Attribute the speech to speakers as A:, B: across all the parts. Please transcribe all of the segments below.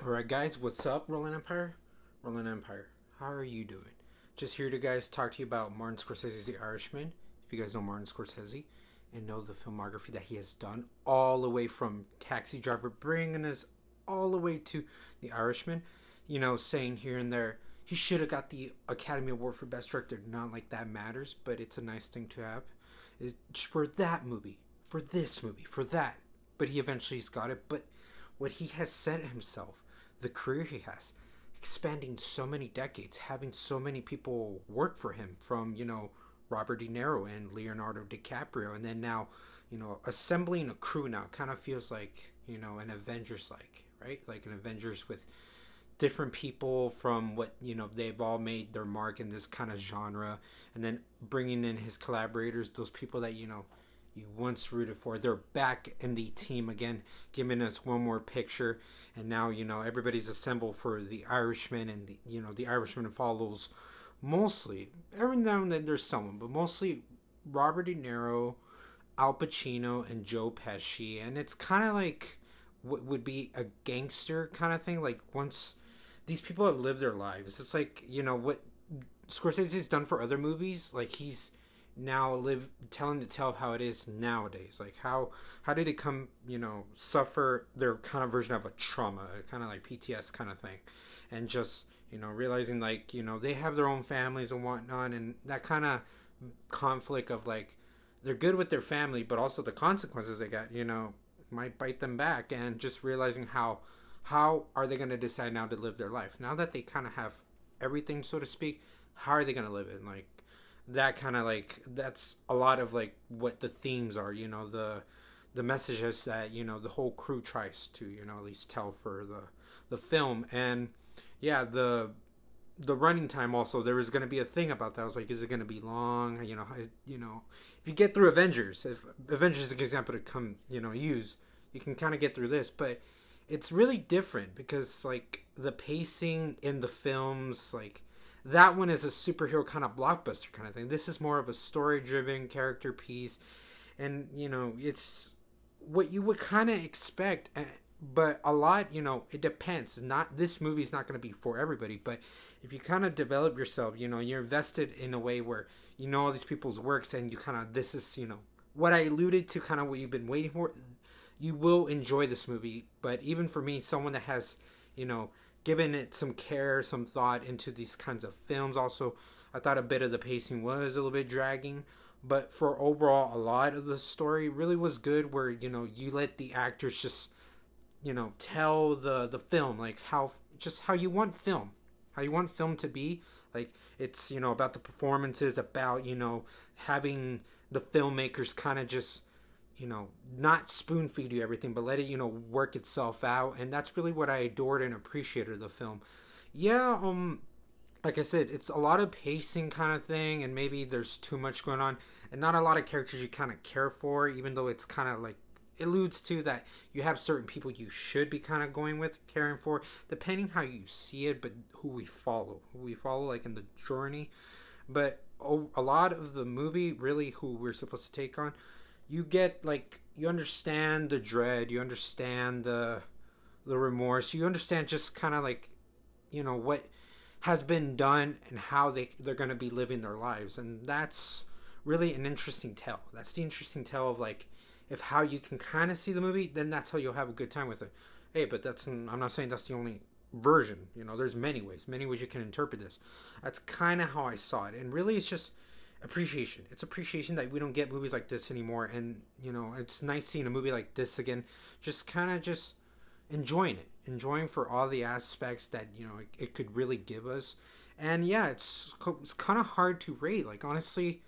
A: Alright, guys, what's up, Rolling Empire? Rolling Empire, how are you doing? Just here to, guys, talk to you about Martin Scorsese's The Irishman. If you guys know Martin Scorsese and know the filmography that he has done, all the way from Taxi Driver, bringing us all the way to The Irishman, saying here and there, he should have got the Academy Award for Best Director. Not like that matters, but it's a nice thing to have. It's for that movie, for this movie, for that. But he eventually's got it. But what he has set himself, the career he has, expanding so many decades, having so many people work for him, from Robert De Niro and Leonardo DiCaprio, and then now assembling a crew now kind of feels like an Avengers, like, right, like an Avengers with different people from what they've all made their mark in this kind of genre, and then bringing in his collaborators, those people that you once rooted for. They're back in the team again, giving us one more picture. And now everybody's assembled for The Irishman, and the Irishman follows mostly, every now and then there's someone, but mostly Robert De Niro, Al Pacino, and Joe Pesci. And it's kind of like what would be a gangster kind of thing. Like, once these people have lived their lives, it's like what Scorsese's done for other movies. Like, he's now telling the tale of how it is nowadays. Like, how did it come suffer their kind of version of a trauma, kind of like PTS kind of thing, and just realizing, like, they have their own families and whatnot, and that kind of conflict of, like, they're good with their family, but also the consequences they got might bite them back, and just realizing how are they going to decide now to live their life now that they kind of have everything, so to speak. How are they going to live it? Like, that kind of, like, that's a lot of, like, what the themes are, the messages that the whole crew tries to at least tell for the film. And yeah, the running time also, there was going to be a thing about that. I was like, is it going to be long? If you get through Avengers, if Avengers is a good example to come use, you can kind of get through this. But it's really different because, like, the pacing in the films, like, that one is a superhero kind of blockbuster kind of thing. This is more of a story-driven character piece, and it's what you would kind of expect. But a lot, it depends. Not, this movie's not going to be for everybody, but if you kind of develop yourself, you're invested in a way where all these people's works, and you kind of, this is what I alluded to, kind of what you've been waiting for. You will enjoy this movie. But even for me, someone that has given it some care, some thought into these kinds of films. Also, I thought a bit of the pacing was a little bit dragging, but for overall, a lot of the story really was good. Where you let the actors just tell the film, like, how you want film to be. Like, it's about the performances, about having the filmmakers kind of just not spoon feed you everything, but let it, work itself out. And that's really what I adored and appreciated of the film. Yeah, like I said, it's a lot of pacing kind of thing, and maybe there's too much going on, and not a lot of characters you kind of care for, even though it's kind of like alludes to that you have certain people you should be kind of going with, caring for, depending how you see it, but who we follow, like, in the journey. But a lot of the movie, really, who we're supposed to take on, you get, like, you understand the dread, you understand the remorse, you understand just kind of, like, what has been done and how they're going to be living their lives. And that's really an interesting tale. That's the interesting tale of, like, if how you can kind of see the movie, then that's how you'll have a good time with it. Hey, but I'm not saying that's the only version. There's many ways you can interpret this. That's kind of how I saw it. And really, it's just appreciation. It's appreciation that we don't get movies like this anymore. And it's nice seeing a movie like this again, just kind of just enjoying for all the aspects that it could really give us. And yeah, it's kind of hard to rate. Like, honestly,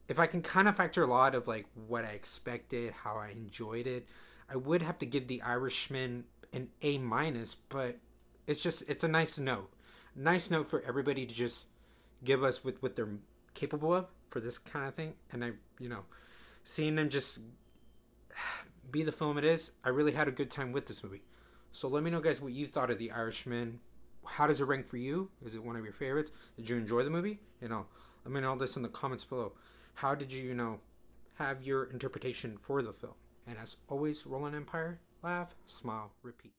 A: if I can kind of factor a lot of, like, what I expected, how I enjoyed it, I would have to give The Irishman an A-. But it's a nice note for everybody to just give us with what they're capable of for this kind of thing. And I seeing them just be the film it is, I really had a good time with this movie. So let me know, guys, what you thought of The Irishman. How does it rank for you? Is it one of your favorites? Did you enjoy the movie? Let me know all this in the comments below. How did you have your interpretation for the film? And as always, Roland Empire, laugh, smile, repeat.